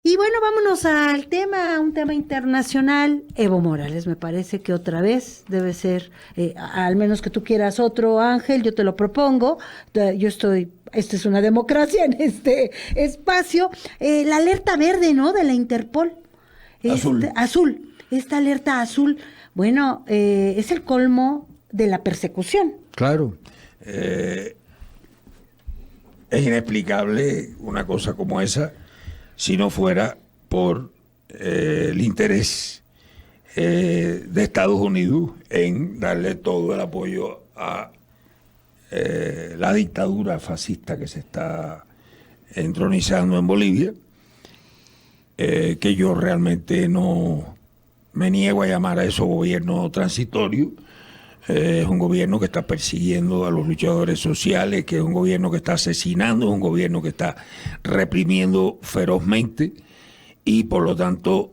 Y bueno, vámonos al tema, a un tema internacional. Evo Morales, me parece que otra vez debe ser, al menos que tú quieras otro, Ángel, yo te lo propongo. Esta es una democracia en este espacio. La alerta verde, ¿no? De la Interpol. Azul. Azul, esta alerta azul, bueno, es el colmo de la persecución. Claro. Es inexplicable una cosa como esa si no fuera por el interés de Estados Unidos en darle todo el apoyo a la dictadura fascista que se está entronizando en Bolivia, que yo realmente no me niego a llamar a eso gobierno transitorio. Es un gobierno que está persiguiendo a los luchadores sociales, que es un gobierno que está asesinando, es un gobierno que está reprimiendo ferozmente y por lo tanto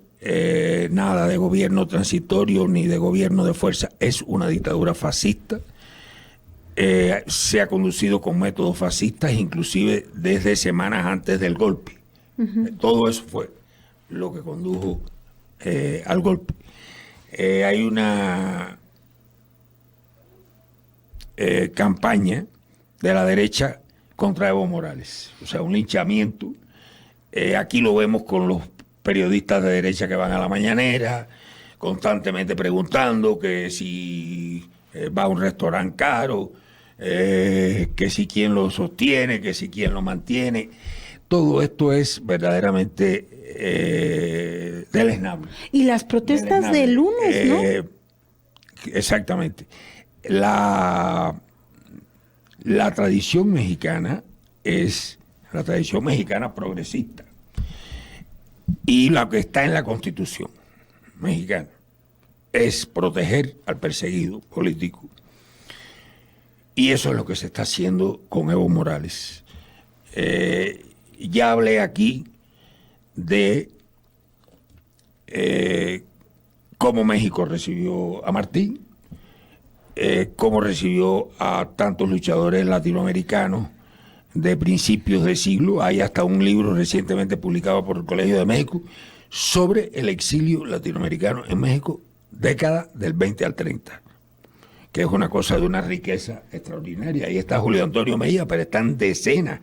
nada de gobierno transitorio ni de gobierno de fuerza, es una dictadura fascista. Se ha conducido con métodos fascistas inclusive desde semanas antes del golpe. Todo eso fue lo que condujo al golpe. Hay una campaña de la derecha contra Evo Morales, o sea, un linchamiento. Aquí lo vemos con los periodistas de derecha que van a la mañanera, constantemente preguntando que si va a un restaurante caro, que si quién lo sostiene, que si quién lo mantiene. Todo esto es verdaderamente deleznable. Y las protestas del lunes, ¿no? Exactamente. La tradición mexicana es la tradición mexicana progresista y la que está en la Constitución mexicana es proteger al perseguido político, y eso es lo que se está haciendo con Evo Morales. Ya hablé aquí de cómo México recibió a Martín, cómo recibió a tantos luchadores latinoamericanos de principios de siglo. Hay hasta un libro recientemente publicado por el Colegio de México sobre el exilio latinoamericano en México, década del 20 al 30, que es una cosa de una riqueza extraordinaria. Ahí está Julio Antonio Mejía, pero están decenas.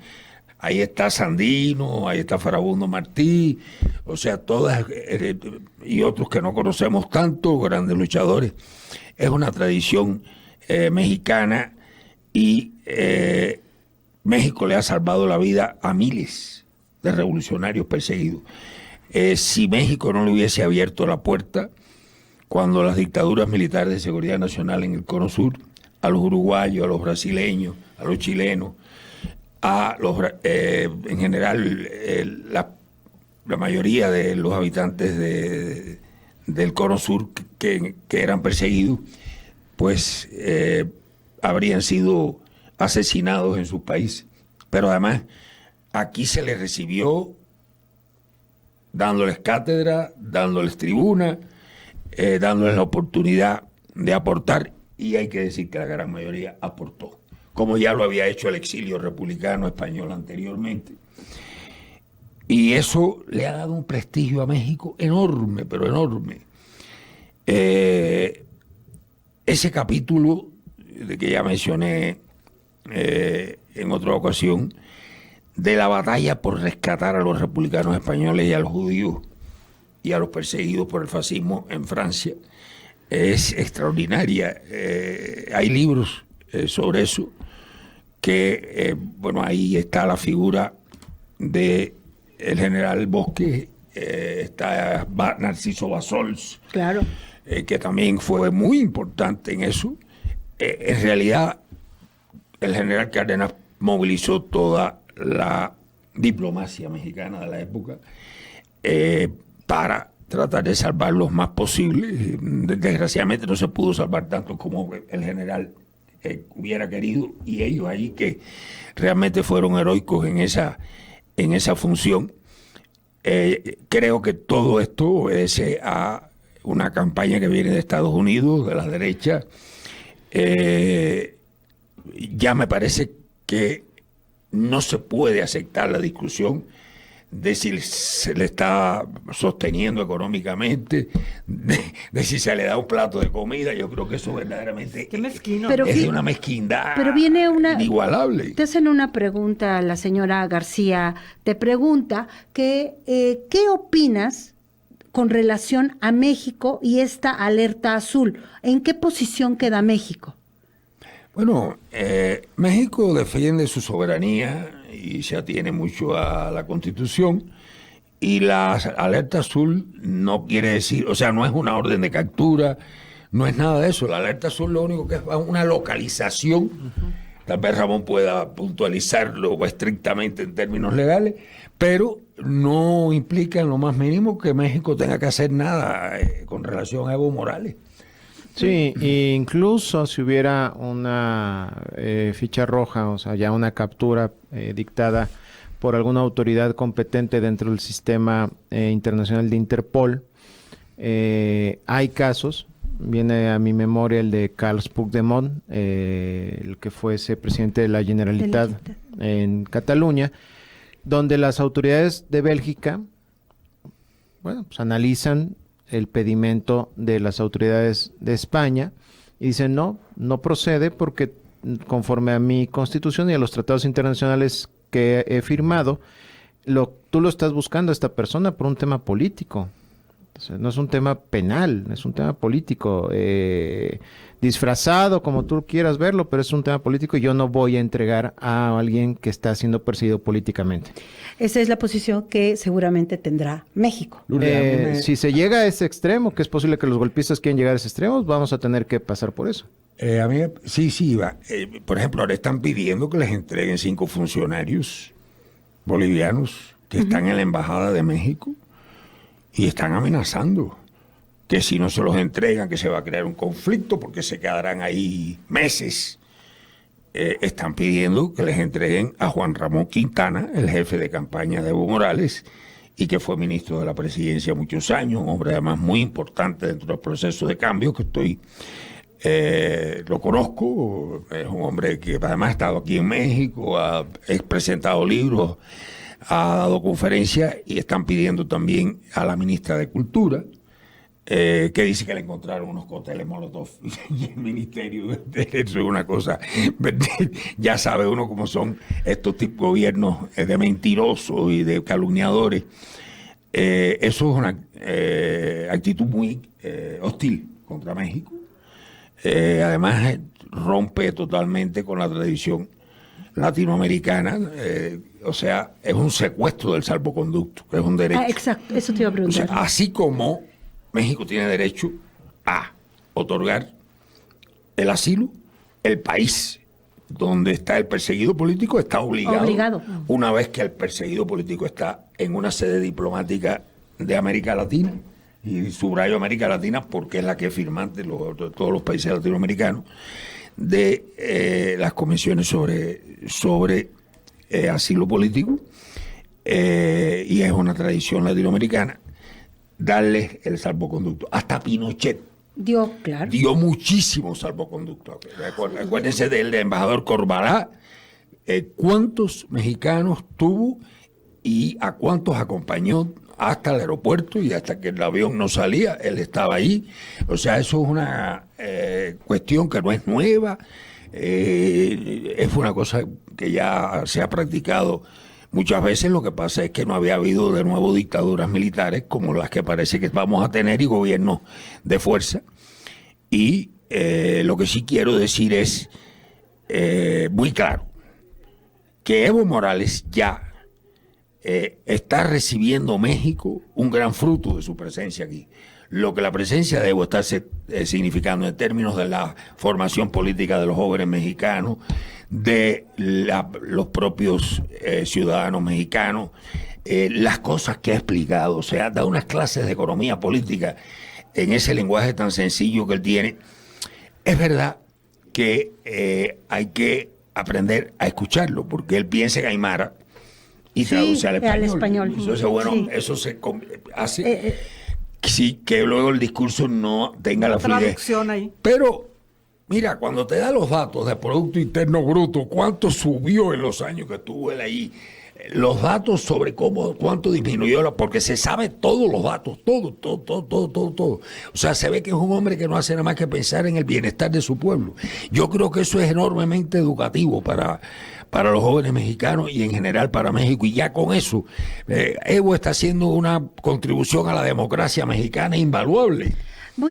Ahí está Sandino, ahí está Farabundo Martí, o sea, todas, y otros que no conocemos tanto, grandes luchadores. Es una tradición mexicana y México le ha salvado la vida a miles de revolucionarios perseguidos. Si México no le hubiese abierto la puerta cuando las dictaduras militares de seguridad nacional en el Cono Sur, a los uruguayos, a los brasileños, a los chilenos, a los en general la mayoría de los habitantes del Cono Sur que eran perseguidos, pues habrían sido asesinados en sus países. Pero además aquí se les recibió dándoles cátedra, dándoles tribuna, dándoles la oportunidad de aportar, y hay que decir que la gran mayoría aportó, como ya lo había hecho el exilio republicano español anteriormente. Y eso le ha dado un prestigio a México enorme, pero enorme. Ese capítulo de que ya mencioné en otra ocasión, de la batalla por rescatar a los republicanos españoles y a los judíos y a los perseguidos por el fascismo en Francia, es extraordinaria. Hay libros sobre eso, que, bueno, ahí está la figura de el general Bosque, está Narciso Bassols, claro, que también fue muy importante en eso. En realidad, el general Cárdenas movilizó toda la diplomacia mexicana de la época para tratar de salvar los más posibles. Desgraciadamente no se pudo salvar tanto como el general hubiera querido, y ellos allí que realmente fueron heroicos en esa función. Creo que todo esto obedece a una campaña que viene de Estados Unidos, de la derecha. Ya me parece que no se puede aceptar la discusión de si se le está sosteniendo económicamente, de si se le da un plato de comida. Yo creo que eso verdaderamente Qué mezquino. es de una mezquindad pero viene inigualable. Te hacen una pregunta, la señora García te pregunta que ¿qué opinas con relación a México y esta alerta azul? ¿En qué posición queda México? Bueno, México defiende su soberanía y se atiene mucho a la Constitución, y la alerta azul no quiere decir, o sea, no es una orden de captura, no es nada de eso. La alerta azul lo único que es una localización. Tal vez Ramón pueda puntualizarlo estrictamente en términos legales, pero no implica en lo más mínimo que México tenga que hacer nada con relación a Evo Morales. Sí, e incluso si hubiera una ficha roja, o sea, ya una captura dictada por alguna autoridad competente dentro del sistema internacional de Interpol, hay casos, viene a mi memoria el de Carles Puigdemont, el que fuese presidente de la Generalitat en Cataluña, donde las autoridades de Bélgica, bueno, pues analizan el pedimento de las autoridades de España y dicen no procede porque conforme a mi constitución y a los tratados internacionales que he firmado, tú lo estás buscando a esta persona por un tema político. Entonces, no es un tema penal, es un tema político, disfrazado como tú quieras verlo, pero es un tema político y yo no voy a entregar a alguien que está siendo perseguido políticamente. Esa es la posición que seguramente tendrá México. Si se llega a ese extremo, que es posible que los golpistas quieran llegar a ese extremo, vamos a tener que pasar por eso. A mí, sí, va. Por ejemplo, ahora están pidiendo que les entreguen 5 funcionarios bolivianos que están en la Embajada de México y están amenazando que si no se los entregan, que se va a crear un conflicto porque se quedarán ahí meses. Están pidiendo que les entreguen a Juan Ramón Quintana, el jefe de campaña de Evo Morales, y que fue ministro de la presidencia muchos años, un hombre además muy importante dentro del proceso de cambio que lo conozco, es un hombre que además ha estado aquí en México, ha presentado libros, ha dado conferencias, y están pidiendo también a la ministra de Cultura, que dice que le encontraron unos cócteles Molotov y el ministerio. Eso es una cosa, ya sabe uno cómo son estos tipos de gobiernos de mentirosos y de calumniadores. Eso es una actitud muy hostil contra México. Además rompe totalmente con la tradición latinoamericana, o sea, es un secuestro del salvoconducto, que es un derecho. Exacto, eso te iba a preguntar. O sea, así como México tiene derecho a otorgar el asilo, el país donde está el perseguido político está obligado, una vez que el perseguido político está en una sede diplomática de América Latina, y subrayo América Latina porque es la que es firmante de todos los países latinoamericanos, de las convenciones sobre asilo político, y es una tradición latinoamericana darle el salvoconducto. Hasta Pinochet dio muchísimo salvoconducto. Acuérdense del embajador Corbalá, cuántos mexicanos tuvo y a cuántos acompañó hasta el aeropuerto, y hasta que el avión no salía, él estaba ahí. O sea, eso es una cuestión que no es nueva, es una cosa que ya se ha practicado muchas veces. Lo que pasa es que no había habido de nuevo dictaduras militares como las que parece que vamos a tener y gobiernos de fuerza. Y lo que sí quiero decir es muy claro que Evo Morales ya está recibiendo México un gran fruto de su presencia aquí. Lo que la presencia de Evo está significando en términos de la formación política de los jóvenes mexicanos, de los propios ciudadanos mexicanos, las cosas que ha explicado, o sea, da unas clases de economía política en ese lenguaje tan sencillo que él tiene. Es verdad que hay que aprender a escucharlo, porque él piensa en aymara y traduce al español. Entonces, bueno, sí, eso se hace sí, que luego el discurso no tenga la fluidez. Ahí. Pero, mira, cuando te da los datos de Producto Interno Bruto, cuánto subió en los años que estuvo él ahí los datos sobre cuánto disminuyó, porque se sabe todos los datos, todo. O sea, se ve que es un hombre que no hace nada más que pensar en el bienestar de su pueblo. Yo creo que eso es enormemente educativo para los jóvenes mexicanos y en general para México. Y ya con eso, Evo está haciendo una contribución a la democracia mexicana invaluable.